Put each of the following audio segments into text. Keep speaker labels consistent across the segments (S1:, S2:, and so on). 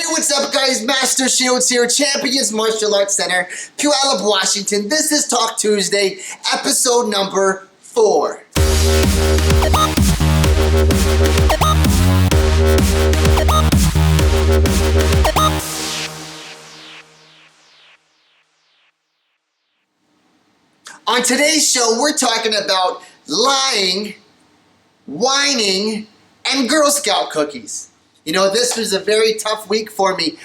S1: Hey, what's up guys? Master Shields here, Champions Martial Arts Center, Puyallup, Washington. This is Talk Tuesday, episode number 4. On today's show, we're talking about lying, whining, and Girl Scout cookies. You know, this was a very tough week for me.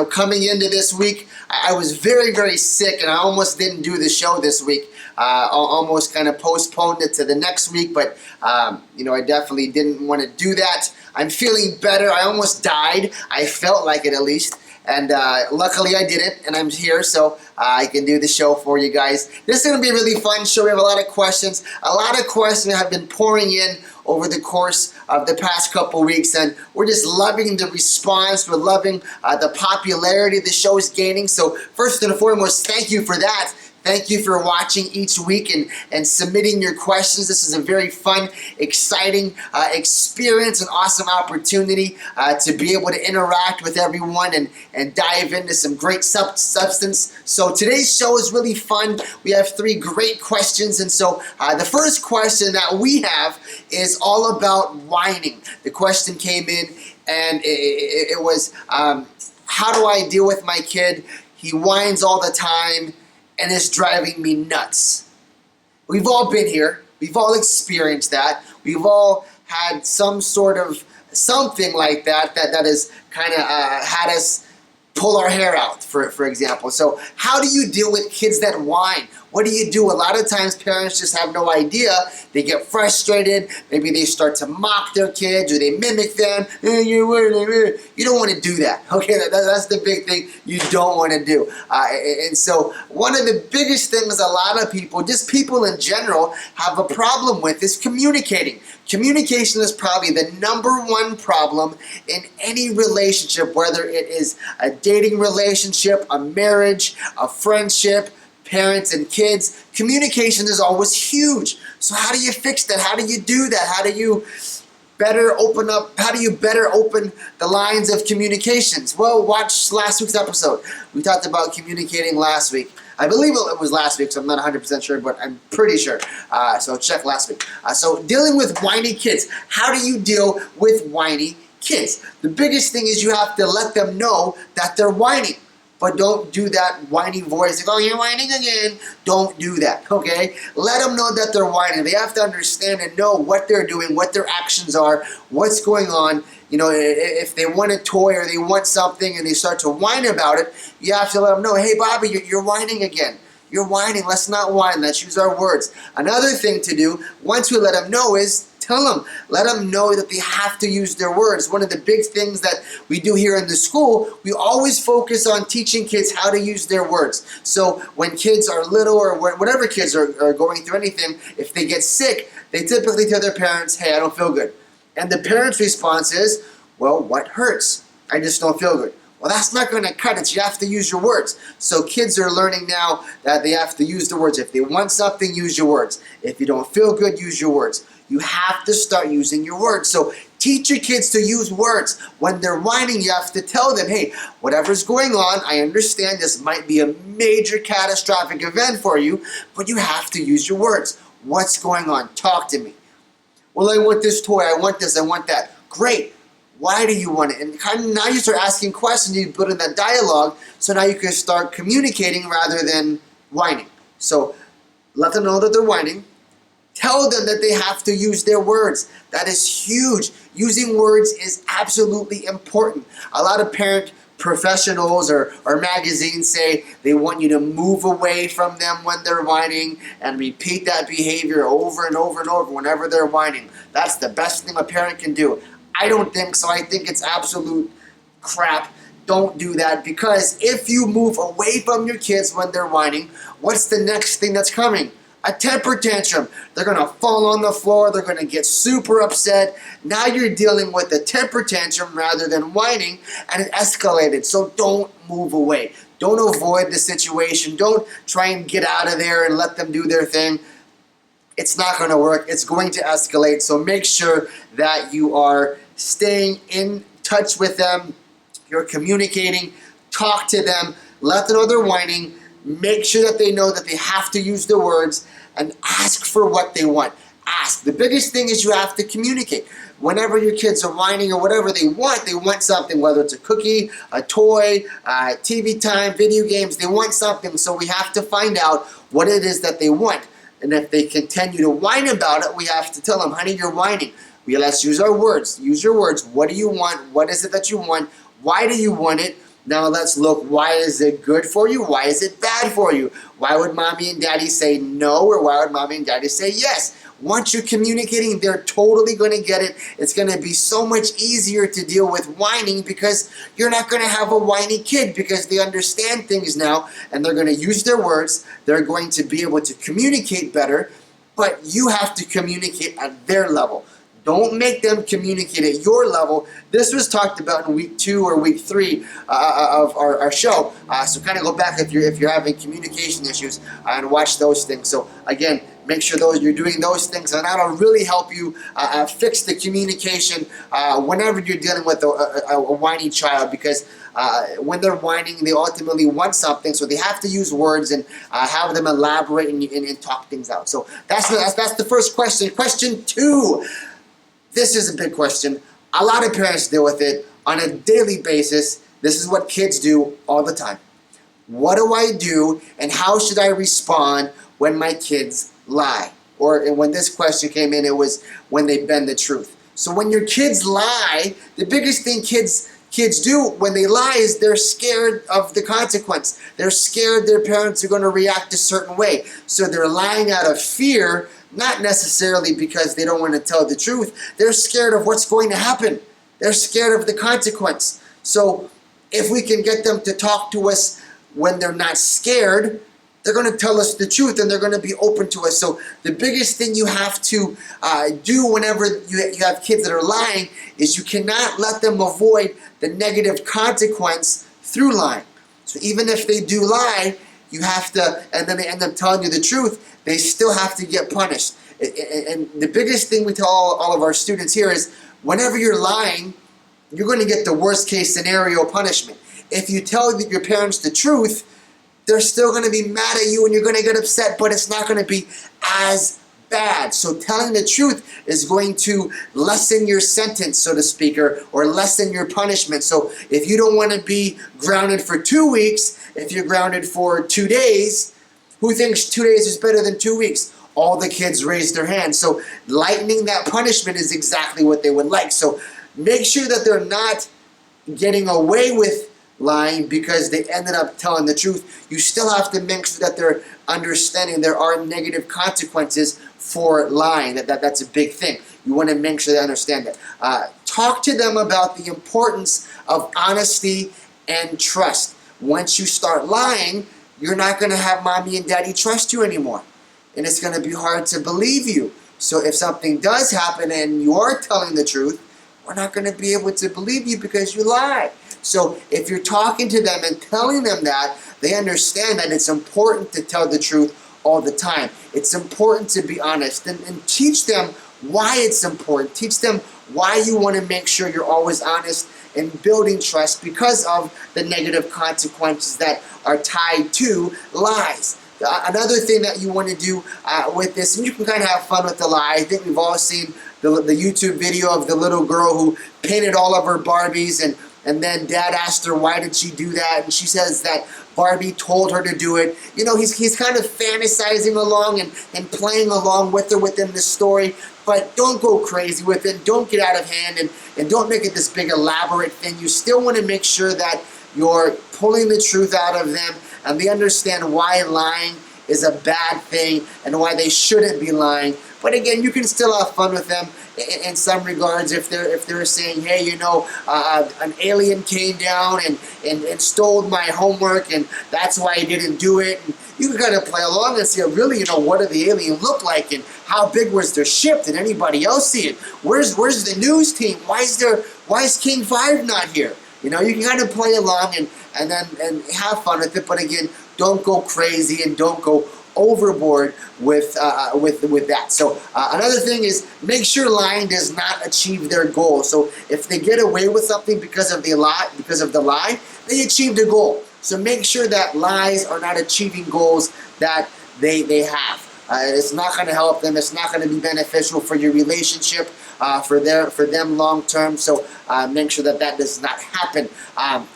S1: Coming into this week, I was very, very sick, and I almost didn't do the show this week. Almost kind of postponed it to the next week, but, I definitely didn't want to do that. I'm feeling better. I almost died. I felt like it at least. And luckily I didn't, and I'm here, so I can do the show for you guys. This is going to be a really fun show. We have a lot of questions. A lot of questions have been pouring in over the course of the past couple weeks, and we're just loving the response. We're loving the popularity the show is gaining. So first and foremost, thank you for that. Thank you for watching each week and submitting your questions. This is a very fun, exciting experience, an awesome opportunity to be able to interact with everyone and dive into some great substance. So today's show is really fun. We have 3 great questions, and so the first question that we have is all about whining. The question came in, and it was, how do I deal with my kid? He whines all the time, and it's driving me nuts. We've all been here. We've all experienced that. We've all had some sort of something like that has kind of had us pull our hair out, for example. So how do you deal with kids that whine? What do you do? A lot of times parents just have no idea. They get frustrated. Maybe they start to mock their kids or they mimic them. You don't want to do that. Okay, that's the big thing you don't want to do. And so one of the biggest things a lot of people, just people in general, have a problem with is communicating. Communication is probably the #1 problem in any relationship, whether it is a dating relationship, a marriage, a friendship, parents and kids. Communication is always huge. So how do you fix that? How do you do that? How do you better open the lines of communications? Well, watch last week's episode. We talked about communicating last week. I believe it was last week, so I'm not 100% sure, but I'm pretty sure. So check last week. So dealing with whiny kids. How do you deal with whiny kids? The biggest thing is you have to let them know that they're whining. But don't do that whiny voice, like, oh, you're whining again. Don't do that, okay? Let them know that they're whining. They have to understand and know what they're doing, what their actions are, what's going on. You know, if they want a toy or they want something and they start to whine about it, you have to let them know, hey, Bobby, you're whining again. You're whining. Let's not whine. Let's use our words. Another thing to do, once we let them know, is tell them. Let them know that they have to use their words. One of the big things that we do here in the school, we always focus on teaching kids how to use their words. So when kids are little or whatever kids are going through anything, if they get sick, they typically tell their parents, hey, I don't feel good. And the parent's response is, well, what hurts? I just don't feel good. Well, that's not going to cut it. You have to use your words. So kids are learning now that they have to use the words. If they want something, use your words. If you don't feel good, use your words. You have to start using your words. So teach your kids to use words. When they're whining, you have to tell them, hey, whatever's going on, I understand this might be a major catastrophic event for you, but you have to use your words. What's going on? Talk to me. Well, I want this toy. I want this. I want that. Great. Why do you want it? And kind of now you start asking questions. You put in that dialogue. So now you can start communicating rather than whining. So let them know that they're whining. Tell them that they have to use their words. That is huge. Using words is absolutely important. A lot of parent professionals or magazines say they want you to move away from them when they're whining and repeat that behavior over and over and over whenever they're whining. That's the best thing a parent can do. I don't think so. I think it's absolute crap. Don't do that, because if you move away from your kids when they're whining, what's the next thing that's coming? A temper tantrum. They're going to fall on the floor. They're going to get super upset. Now you're dealing with a temper tantrum rather than whining, and it escalated. So don't move away. Don't avoid the situation. Don't try and get out of there and let them do their thing. It's not going to work. It's going to escalate. So make sure that you are staying in touch with them. you're communicating. Talk to them, let them know they're whining, make sure that they know that they have to use the words, and ask for what they want. Ask. The biggest thing is you have to communicate. Whenever your kids are whining or whatever they want something, whether it's a cookie, a toy, TV time, video games, they want something, so we have to find out what it is that they want. And if they continue to whine about it, we have to tell them, honey, you're whining. Let's use our words. Use your words. What do you want? What is it that you want? Why do you want it? Now let's look, why is it good for you? Why is it bad for you? Why would mommy and daddy say no, or why would mommy and daddy say yes? Once you're communicating, they're totally going to get it. It's going to be so much easier to deal with whining because you're not going to have a whiny kid because they understand things now and they're going to use their words. They're going to be able to communicate better, but you have to communicate at their level. Don't make them communicate at your level. This was talked about in week 2 or week 3 of our show. So kind of go back if you're having communication issues and watch those things. So again, make sure you're doing those things, and that'll really help you fix the communication whenever you're dealing with a whiny child, because when they're whining, they ultimately want something, so they have to use words and have them elaborate and talk things out. So that's the first question. Question 2. This is a big question. A lot of parents deal with it on a daily basis. This is what kids do all the time. What do I do, and how should I respond when my kids lie? Or when this question came in, it was when they bend the truth. So when your kids lie, the biggest thing kids do when they lie is they're scared of the consequence. They're scared their parents are going to react a certain way. So they're lying out of fear, not necessarily because they don't want to tell the truth. They're scared of what's going to happen. They're scared of the consequence. So if we can get them to talk to us when they're not scared, they're going to tell us the truth and they're going to be open to us. So the biggest thing you have to do whenever you have kids that are lying is you cannot let them avoid the negative consequence through lying. So even if they do lie, you have to, and then they end up telling you the truth, they still have to get punished. And the biggest thing we tell all of our students here is whenever you're lying, you're going to get the worst case scenario punishment. If you tell your parents the truth, they're still going to be mad at you and you're going to get upset, but it's not going to be as bad. So telling the truth is going to lessen your sentence, so to speak, or lessen your punishment. So if you don't want to be grounded for 2 weeks, if you're grounded for 2 days, who thinks 2 days is better than 2 weeks? All the kids raised their hands. So lightening that punishment is exactly what they would like. So make sure that they're not getting away with lying because they ended up telling the truth. You still have to make sure that they're understanding there are negative consequences for lying. That's a big thing. You want to make sure they understand that. Talk to them about the importance of honesty and trust. Once you start lying, you're not going to have mommy and daddy trust you anymore. And it's going to be hard to believe you. So if something does happen and you are telling the truth, we're not going to be able to believe you because you lied. So if you're talking to them and telling them that, they understand that it's important to tell the truth all the time. It's important to be honest and teach them why it's important. Teach them why you want to make sure you're always honest and building trust because of the negative consequences that are tied to lies. Another thing that you want to do with this, and you can kind of have fun with the lie. I think we've all seen the YouTube video of the little girl who painted all of her Barbies, and then Dad asked her why did she do that, and she says that Barbie told her to do it. You know, he's kind of fantasizing along and playing along with her within the story, but don't go crazy with it. Don't get out of hand and don't make it this big elaborate thing. You still want to make sure that you're pulling the truth out of them and they understand why lying is a bad thing and why they shouldn't be lying. But again, you can still have fun with them in some regards if they're saying, hey, you know, an alien came down and stole my homework and that's why I didn't do it. And you can kind of play along and say, really, you know, what did the alien look like and how big was their ship? Did anybody else see it? Where's the news team? Why is King 5 not here? You know, you can kind of play along and have fun with it, but again, don't go crazy and don't go overboard with that. So another thing is, make sure lying does not achieve their goal. So if they get away with something because of the lie, they achieved a goal. So make sure that lies are not achieving goals that they have. It's not going to help them. It's not going to be beneficial for your relationship, for them long term. So make sure that does not happen.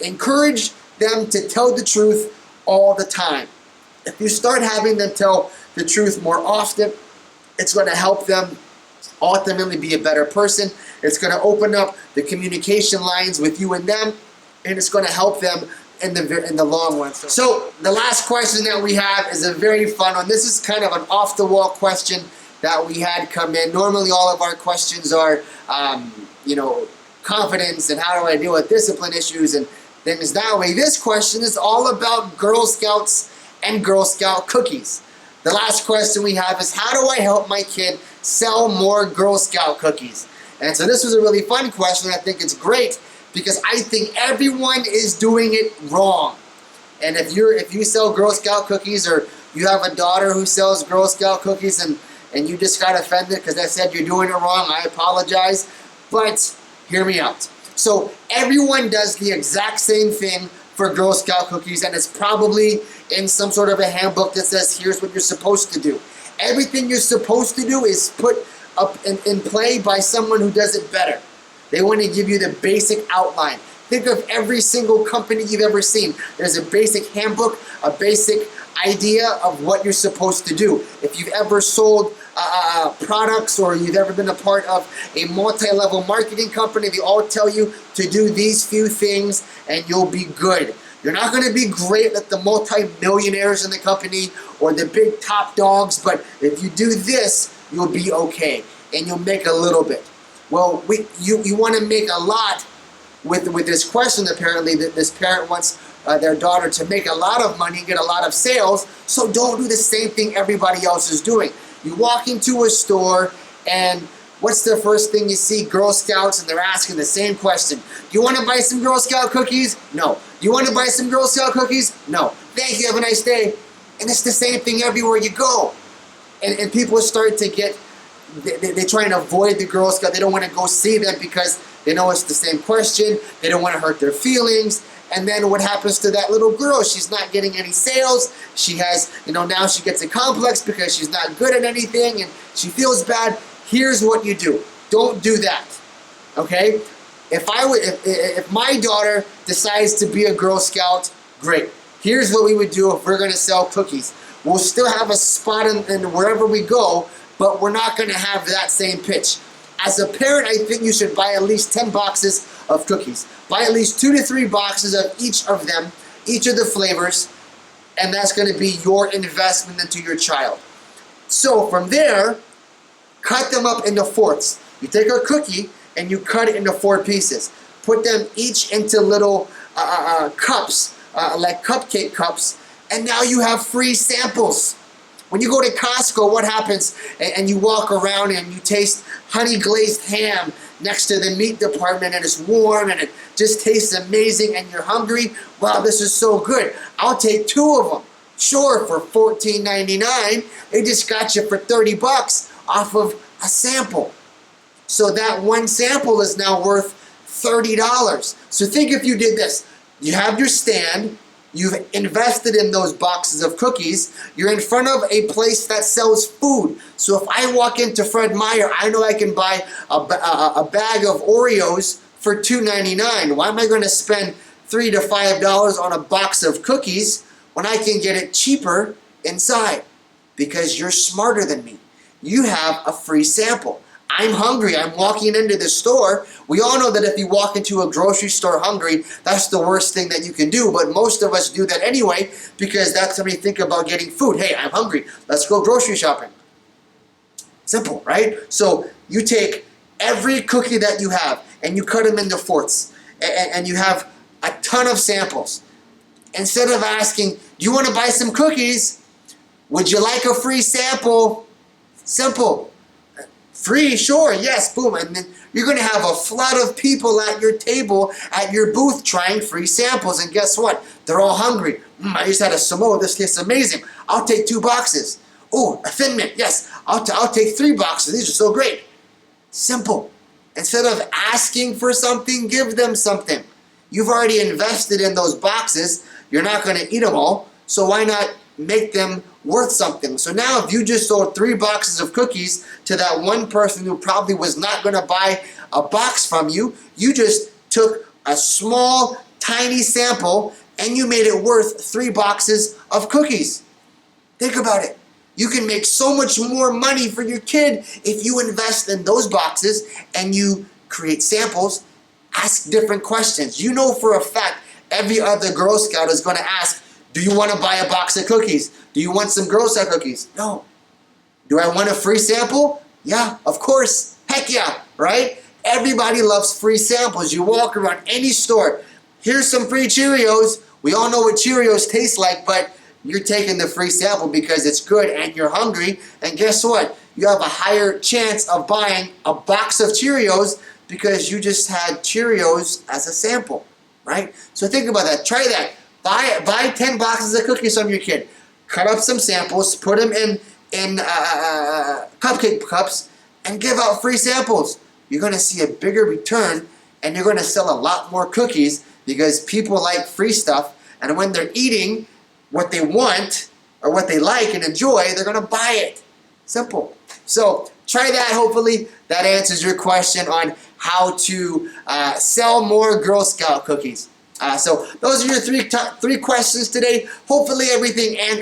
S1: Encourage them to tell the truth all the time. If you start having them tell the truth more often, it's going to help them ultimately be a better person. It's going to open up the communication lines with you and them, and it's going to help them in the long run. So the last question that we have is a very fun one. This is kind of an off-the-wall question that we had come in. Normally all of our questions are, confidence and how do I deal with discipline issues and things that way. This question is all about Girl Scouts and Girl Scout cookies. The last question we have is, how do I help my kid sell more Girl Scout cookies? And so this was a really fun question. I think it's great because I think everyone is doing it wrong. And if you sell Girl Scout cookies, or you have a daughter who sells Girl Scout cookies and you just got offended because I said you're doing it wrong, I apologize. But hear me out. So everyone does the exact same thing for Girl Scout cookies, and it's probably in some sort of a handbook that says here's what you're supposed to do. Everything you're supposed to do is put up in play by someone who does it better. They want to give you the basic outline. Think of every single company you've ever seen. There's a basic handbook, a basic idea of what you're supposed to do. If you've ever sold products, or you've ever been a part of a multi-level marketing company, they all tell you to do these few things and you'll be good. You're not going to be great like the multi-millionaires in the company or the big top dogs, but if you do this, you'll be okay and you'll make a little bit. Well, you want to make a lot with this question. Apparently, this parent wants their daughter to make a lot of money, get a lot of sales, so don't do the same thing everybody else is doing. You walk into a store, and what's the first thing you see? Girl Scouts, and they're asking the same question. Do you want to buy some Girl Scout cookies? No. Do you want to buy some Girl Scout cookies? No. Thank you, have a nice day. And it's the same thing everywhere you go. And people start to get, they try and avoid the Girl Scout. They don't want to go see them because they know it's the same question. They don't want to hurt their feelings. And then what happens to that little girl? She's not getting any sales. She has, now she gets a complex because she's not good at anything and she feels bad. Here's what you do. Don't do that. Okay? If my daughter decides to be a Girl Scout, great. Here's what we would do if we're going to sell cookies. We'll still have a spot in wherever we go, but we're not going to have that same pitch. As a parent, I think you should buy at least 10 boxes of cookies. Buy at least 2 to 3 boxes of each of them, each of the flavors, and that's going to be your investment into your child. So from there, cut them up into fourths. You take a cookie and you cut it into 4 pieces. Put them each into little cups, like cupcake cups, and now you have free samples. When you go to Costco, what happens? And you walk around and you taste honey glazed ham next to the meat department, and it's warm and it just tastes amazing, and you're hungry. Wow, this is so good. I'll take 2 of them. Sure, for $14.99, they just got you for 30 bucks off of a sample. So that one sample is now worth $30. So think if you did this. You have your stand. You've invested in those boxes of cookies. You're in front of a place that sells food. So if I walk into Fred Meyer, I know I can buy a bag of Oreos for $2.99. Why am I going to spend $3 to $5 on a box of cookies when I can get it cheaper inside? Because you're smarter than me. You have a free sample. I'm hungry. I'm walking into the store. We all know that if you walk into a grocery store hungry, that's the worst thing that you can do. But most of us do that anyway because that's when we think about getting food. Hey, I'm hungry. Let's go grocery shopping. Simple, right? So you take every cookie that you have and you cut them into fourths. And you have a ton of samples. Instead of asking, do you want to buy some cookies? Would you like a free sample? Simple. Free, sure, yes, boom. And then you're going to have a flood of people at your table, at your booth, trying free samples. And guess what? They're all hungry. I just had a Samoa. This tastes amazing. I'll take 2 boxes. Oh, a Thin Mint. Yes, I'll take 3 boxes. These are so great. Simple. Instead of asking for something, give them something. You've already invested in those boxes. You're not going to eat them all. So why not make them worth something? So now if you just sold 3 boxes of cookies to that one person who probably was not going to buy a box from you, you just took a small, tiny sample and you made it worth 3 boxes of cookies. Think about it. You can make so much more money for your kid if you invest in those boxes and you create samples, ask different questions. You know for a fact every other Girl Scout is going to ask, do you want to buy a box of cookies? Do you want some Girl Scout cookies? No. Do I want a free sample? Yeah, of course. Heck yeah, right? Everybody loves free samples. You walk around any store, here's some free Cheerios. We all know what Cheerios taste like, but you're taking the free sample because it's good and you're hungry. And guess what? You have a higher chance of buying a box of Cheerios because you just had Cheerios as a sample, right? So think about that. Try that. Buy 10 boxes of cookies from your kid. Cut up some samples, put them in cupcake cups, and give out free samples. You're going to see a bigger return, and you're going to sell a lot more cookies because people like free stuff, and when they're eating what they want or what they like and enjoy, they're going to buy it. Simple. So try that. Hopefully that answers your question on how to sell more Girl Scout cookies. So those are your three questions today. Hopefully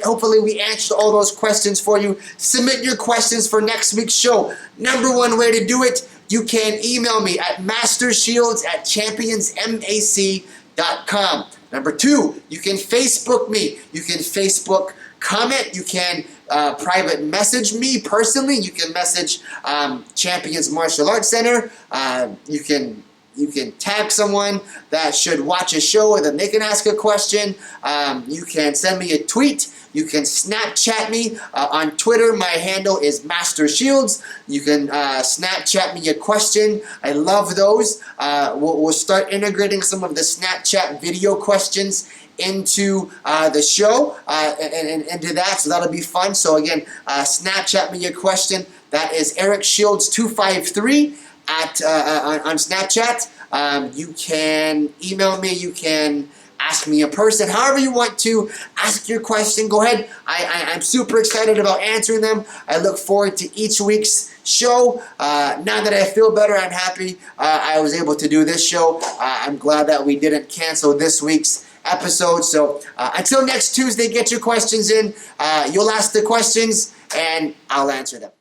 S1: hopefully we answered all those questions for you. Submit your questions for next week's show. Number one way to do it, you can email me at mastershields@championsmac.com. Number 2, you can Facebook me. You can Facebook comment. You can private message me personally. You can message Champions Martial Arts Center. You can tag someone that should watch a show and then they can ask a question. You can send me a tweet. You can Snapchat me. On Twitter, my handle is mastershields. You can Snapchat me a question. I love those. We'll start integrating some of the Snapchat video questions into the show and into that, so that'll be fun. So again, Snapchat me a question. That is Eric Shields 253 on Snapchat. You can email me. You can ask me in person. However you want to ask your question, go ahead. I'm super excited about answering them. I look forward to each week's show. Now that I feel better, I'm happy I was able to do this show. I'm glad that we didn't cancel this week's episode. So until next Tuesday, get your questions in. You'll ask the questions and I'll answer them.